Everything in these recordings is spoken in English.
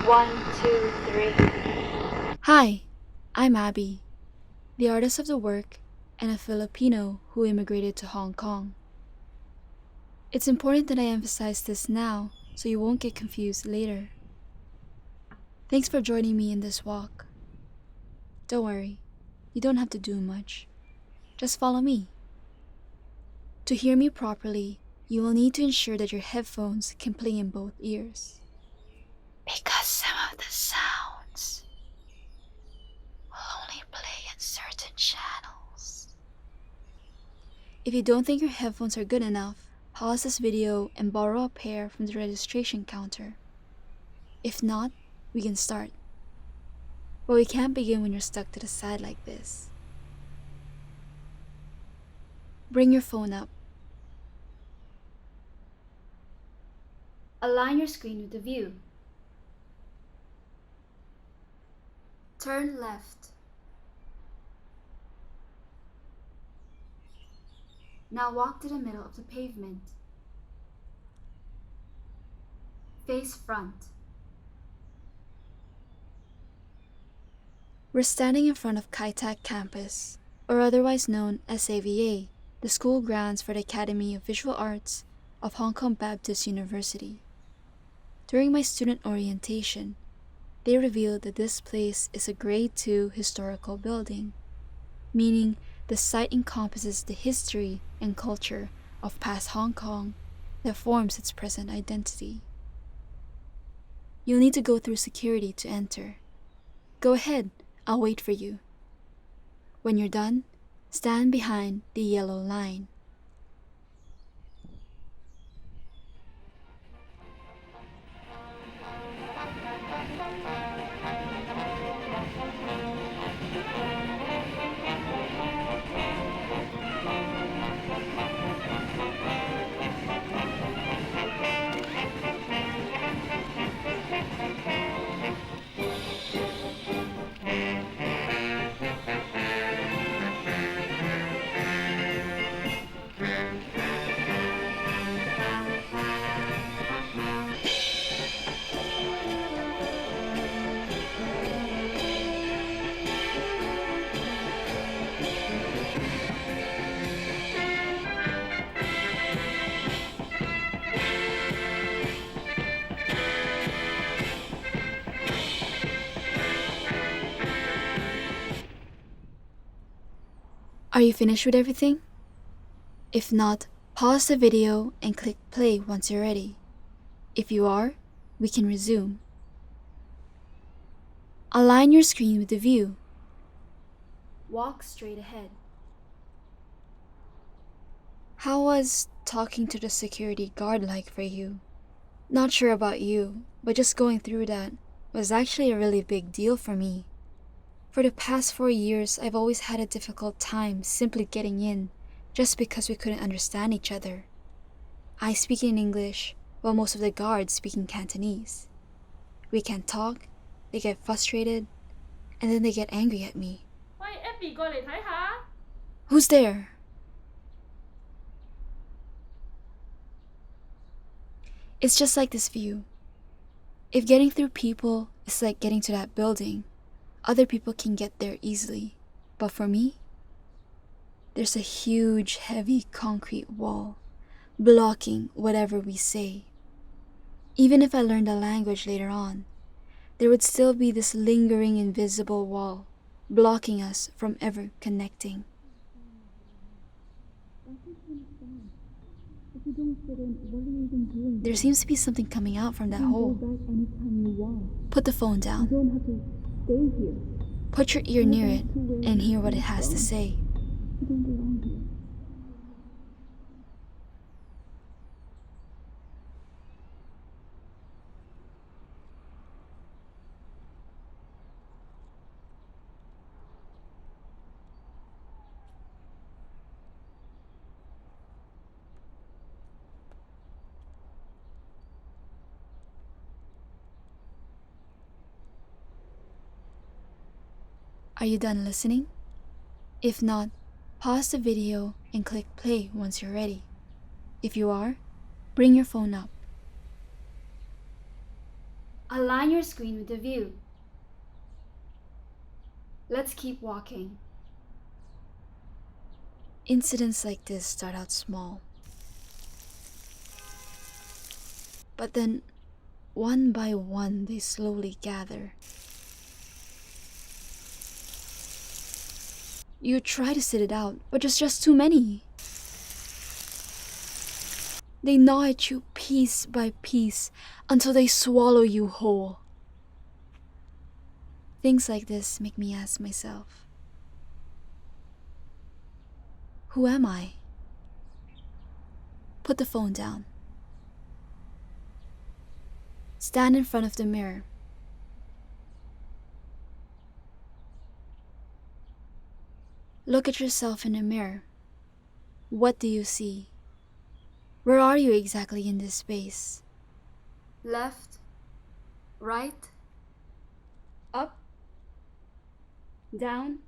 One, two, three. Hi, I'm Abby, the artist of the work and a Filipino who immigrated to Hong Kong. It's important that I emphasize this now so you won't get confused later. Thanks for joining me in this walk. Don't worry, you don't have to do much. Just follow me. To hear me properly, you will need to ensure that your headphones can play in both ears. Because some of the sounds will only play in certain channels. If you don't think your headphones are good enough, pause this video and borrow a pair from the registration counter. If not, we can start. But we can't begin when you're stuck to the side like this. Bring your phone up. Align your screen with the view. Turn left. Now walk to the middle of the pavement. Face front. We're standing in front of Kai Tak campus, or otherwise known as AVA, the school grounds for the Academy of Visual Arts of Hong Kong Baptist University. During my student orientation, they revealed that this place is a Grade II historical building, meaning the site encompasses the history and culture of past Hong Kong that forms its present identity. You'll need to go through security to enter. Go ahead, I'll wait for you. When you're done, stand behind the yellow line. Are you finished with everything? If not, pause the video and click play once you're ready. If you are, we can resume. Align your screen with the view. Walk straight ahead. How was talking to the security guard like for you? Not sure about you, but just going through that was actually a really big deal for me. For the past 4 years, I've always had a difficult time simply getting in just because we couldn't understand each other. I speak in English, while most of the guards speak in Cantonese. We can't talk, they get frustrated, and then they get angry at me. 喂 Abby 過嚟睇下。 Who's there? It's just like this view. If getting through people is like getting to that building, other people can get there easily. But for me, there's a huge, heavy concrete wall blocking whatever we say. Even if I learned the language later on, there would still be this lingering invisible wall blocking us from ever connecting. There seems to be something coming out from that hole. Put the phone down. Put your ear near it and hear what it has to say. Are you done listening? If not, pause the video and click play once you're ready. If you are, bring your phone up. Align your screen with the view. Let's keep walking. Incidents like this start out small. But then, one by one, they slowly gather. You try to sit it out, but there's just too many. They gnaw at you piece by piece until they swallow you whole. Things like this make me ask myself, who am I? Put the phone down. Stand in front of the mirror. Look at yourself in the mirror. What do you see? Where are you exactly in this space? Left? Right? Up? Down?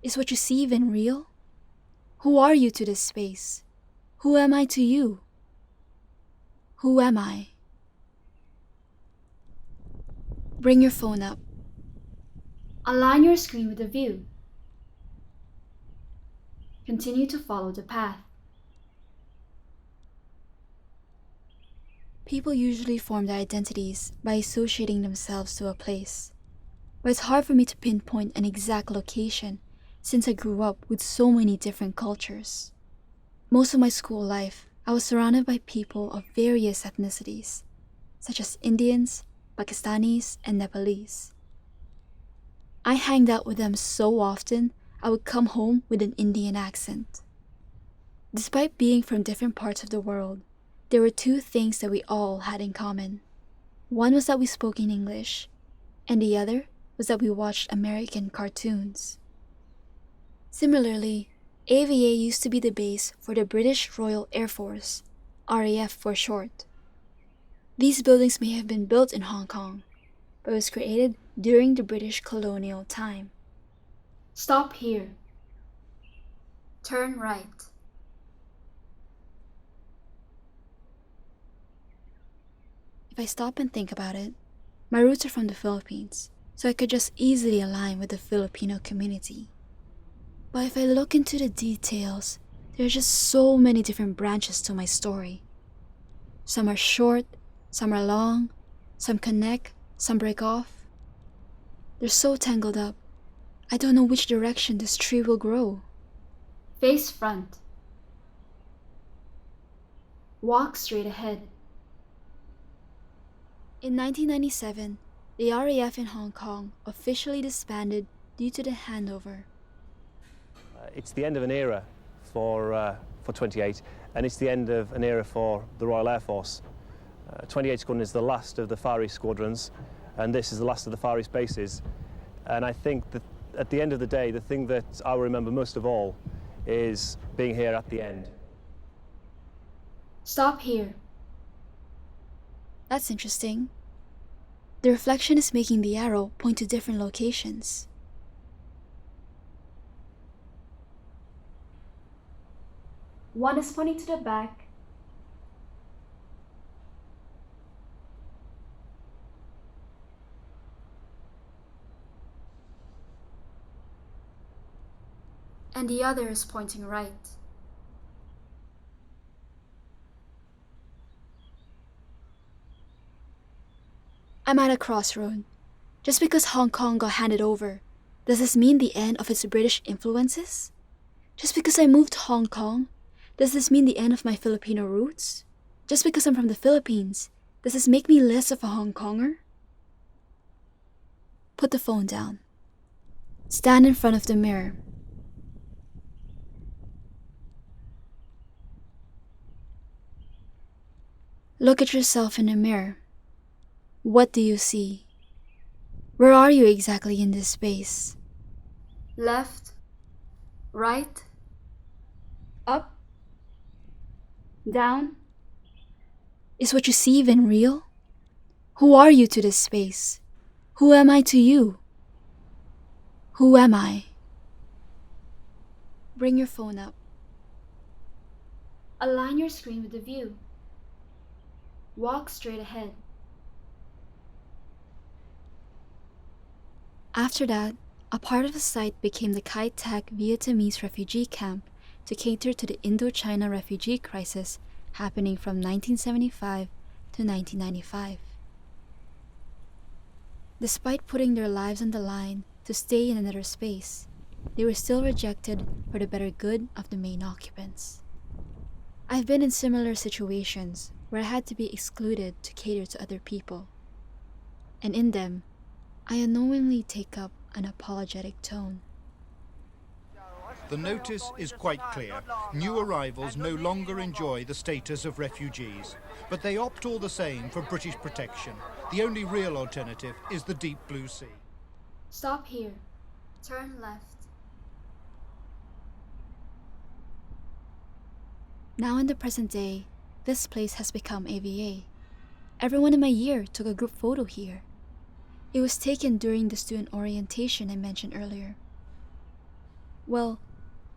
Is what you see even real? Who are you to this space? Who am I to you? Who am I? Bring your phone up. Align your screen with the view. Continue to follow the path. People usually form their identities by associating themselves to a place. But it's hard for me to pinpoint an exact location since I grew up with so many different cultures. Most of my school life, I was surrounded by people of various ethnicities, such as Indians, Pakistanis, and Nepalese. I hanged out with them so often, I would come home with an Indian accent. Despite being from different parts of the world, there were two things that we all had in common. One was that we spoke in English, and the other was that we watched American cartoons. Similarly, AVA used to be the base for the British Royal Air Force, RAF for short. These buildings may have been built in Hong Kong, but was created during the British colonial time. Stop here. Turn right. If I stop and think about it, my roots are from the Philippines, so I could just easily align with the Filipino community. But if I look into the details, there are just so many different branches to my story. Some are short, some are long, some connect, some break off. They're so tangled up, I don't know which direction this tree will grow. Face front. Walk straight ahead. In 1997, the RAF in Hong Kong officially disbanded due to the handover. It's the end of an era for 28, and it's the end of an era for the Royal Air Force. 28 Squadron is the last of the Far East squadrons, and this is the last of the Far East bases. And I think that at the end of the day, the thing that I'll remember most of all is being here at the end. Stop here. That's interesting. The reflection is making the arrow point to different locations. One is pointing to the back, and the other is pointing right. I'm at a crossroad. Just because Hong Kong got handed over, does this mean the end of its British influences? Just because I moved to Hong Kong, does this mean the end of my Filipino roots? Just because I'm from the Philippines, does this make me less of a Hong Konger? Put the phone down. Stand in front of the mirror. Look at yourself in the mirror. What do you see? Where are you exactly in this space? Left? Right? Up? Down? Is what you see even real? Who are you to this space? Who am I to you? Who am I? Bring your phone up. Align your screen with the view. Walk straight ahead. After that, a part of the site became the Kai Tak Vietnamese refugee camp to cater to the Indochina refugee crisis happening from 1975 to 1995. Despite putting their lives on the line to stay in another space, they were still rejected for the better good of the main occupants. I've been in similar situations where I had to be excluded to cater to other people. And in them, I unknowingly take up an apologetic tone. The notice is quite clear. New arrivals no longer enjoy the status of refugees, but they opt all the same for British protection. The only real alternative is the deep blue sea. Stop here. Turn left. Now in the present day, this place has become AVA. Everyone in my year took a group photo here. It was taken during the student orientation I mentioned earlier. Well,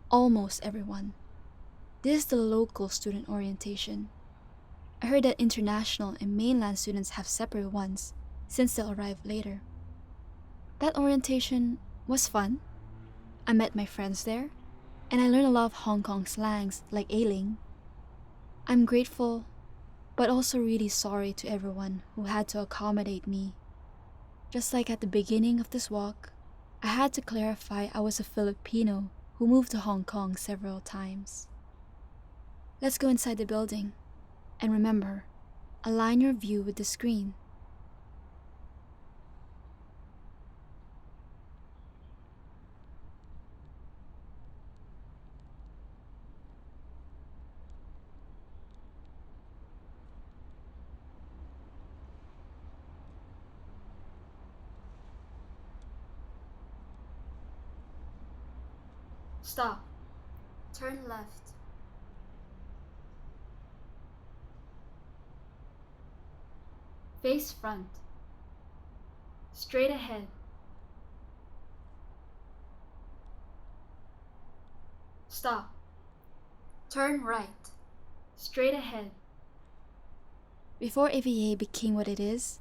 almost everyone. This is the local student orientation. I heard that international and mainland students have separate ones since they'll arrive later. That orientation was fun. I met my friends there, and I learned a lot of Hong Kong slangs like ailing. I'm grateful, but also really sorry to everyone who had to accommodate me. Just like at the beginning of this walk, I had to clarify I was a Filipino who moved to Hong Kong several times. Let's go inside the building. And remember, align your view with the screen. Stop. Turn left. Face front. Straight ahead. Stop. Turn right. Straight ahead. Before AVA became what it is,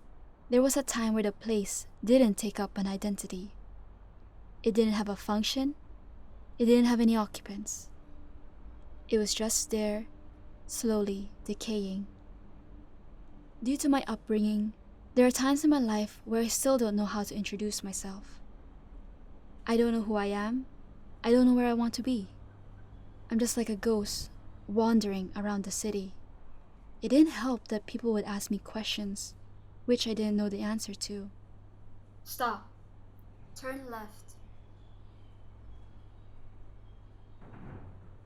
there was a time where the place didn't take up an identity. It didn't have a function. It didn't have any occupants. It was just there, slowly decaying. Due to my upbringing, there are times in my life where I still don't know how to introduce myself. I don't know who I am. I don't know where I want to be. I'm just like a ghost, wandering around the city. It didn't help that people would ask me questions, which I didn't know the answer to. Stop. Turn left.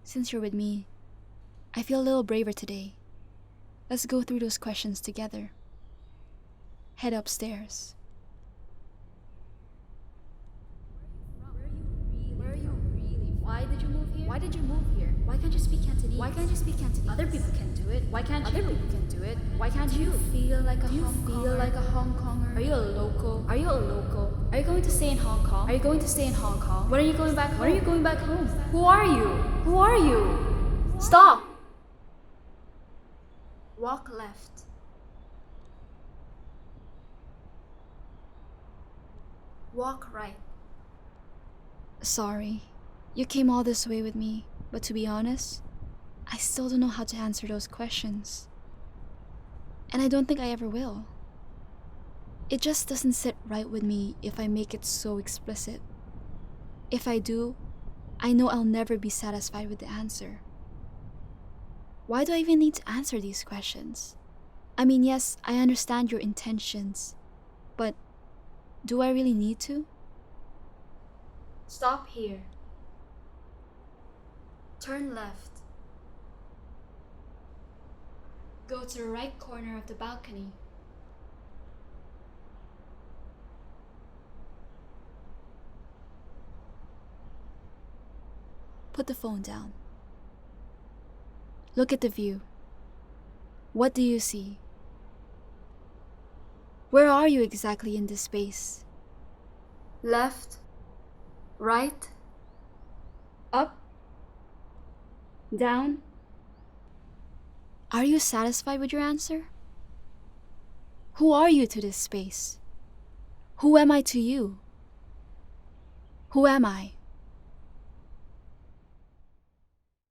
Since you're with me, I feel a little braver today. Let's go through those questions together. Head upstairs. Where are you really? Why did you move here? Why did you move here? Why can't you speak Cantonese? Why can't you speak Cantonese? Other people can do it. Why can't you? Other people can do it. Why can't you? Feel like a Hong Konger? Are you a local? Are you a local? Are you going to stay in Hong Kong? Are you going to stay in Hong Kong? When are you going back home? When are you going back home? Who are you? Who are you? Stop! Walk left. Walk right. Sorry, you came all this way with me, but to be honest, I still don't know how to answer those questions. And I don't think I ever will. It just doesn't sit right with me if I make it so explicit. If I do, I know I'll never be satisfied with the answer. Why do I even need to answer these questions? I mean, yes, I understand your intentions, but do I really need to? Stop here. Turn left. Go to the right corner of the balcony. Put the phone down. Look at the view. What do you see? Where are you exactly in this space? Left, right, up, down. Are you satisfied with your answer? Who are you to this space? Who am I to you? Who am I?